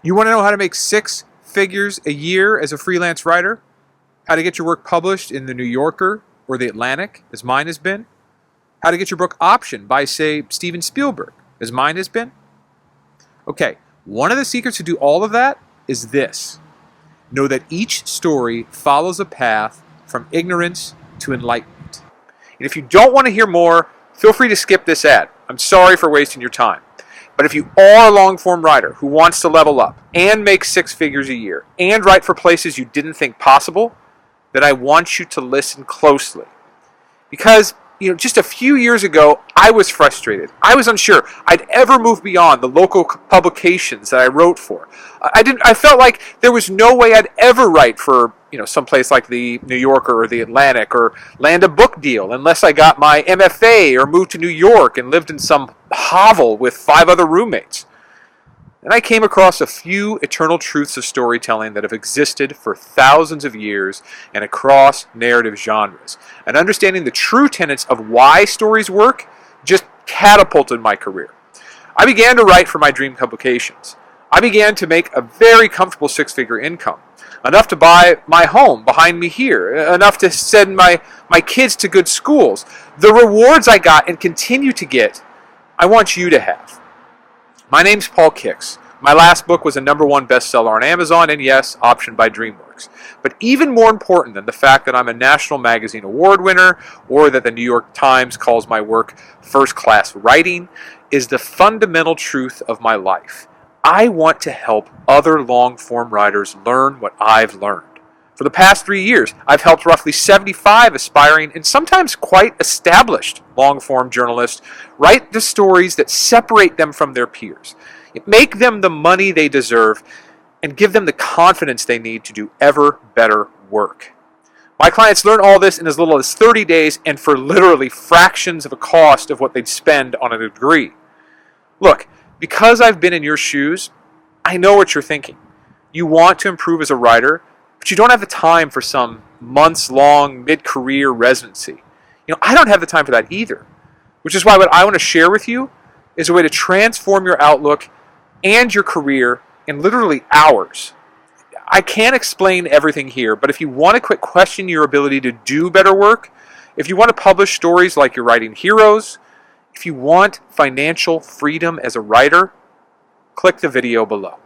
You want to know how to make six figures a year as a freelance writer? How to get your work published in the New Yorker or the Atlantic, as mine has been? How to get your book optioned by, say, Steven Spielberg, as mine has been? Okay, one of the secrets to do all of that is this. Know that each story follows a path from ignorance to enlightenment. And if you don't want to hear more, feel free to skip this ad. I'm sorry for wasting your time. But if you are a long-form writer who wants to level up and make six figures a year and write for places you didn't think possible, then I want you to listen closely. Because, just a few years ago, I was frustrated. I was unsure I'd ever move beyond the local publications that I wrote for. I felt like there was no way I'd ever write for, someplace like the New Yorker or the Atlantic or land a book deal unless I got my MFA or moved to New York and lived in some hovel with 5 other roommates. And I came across a few eternal truths of storytelling that have existed for thousands of years and across narrative genres. And understanding the true tenets of why stories work just catapulted my career. I began to write for my dream publications. I began to make a very comfortable 6-figure income. Enough to buy my home behind me here. Enough to send my kids to good schools. The rewards I got and continue to get, I want you to have. My name's Paul Kix. My last book was a #1 bestseller on Amazon, and yes, optioned by DreamWorks. But even more important than the fact that I'm a National Magazine Award winner, or that the New York Times calls my work first-class writing, is the fundamental truth of my life. I want to help other long-form writers learn what I've learned. For the past 3 years, I've helped roughly 75 aspiring and sometimes quite established long-form journalists write the stories that separate them from their peers, make them the money they deserve, and give them the confidence they need to do ever better work. My clients learn all this in as little as 30 days and for literally fractions of a cost of what they'd spend on a degree. Look, because I've been in your shoes, I know what you're thinking. You want to improve as a writer, but you don't have the time for some months-long mid-career residency. I don't have the time for that either. Which is why what I want to share with you is a way to transform your outlook and your career in literally hours. I can't explain everything here, but if you want to quit questioning your ability to do better work, if you want to publish stories like you're writing heroes, if you want financial freedom as a writer, click the video below.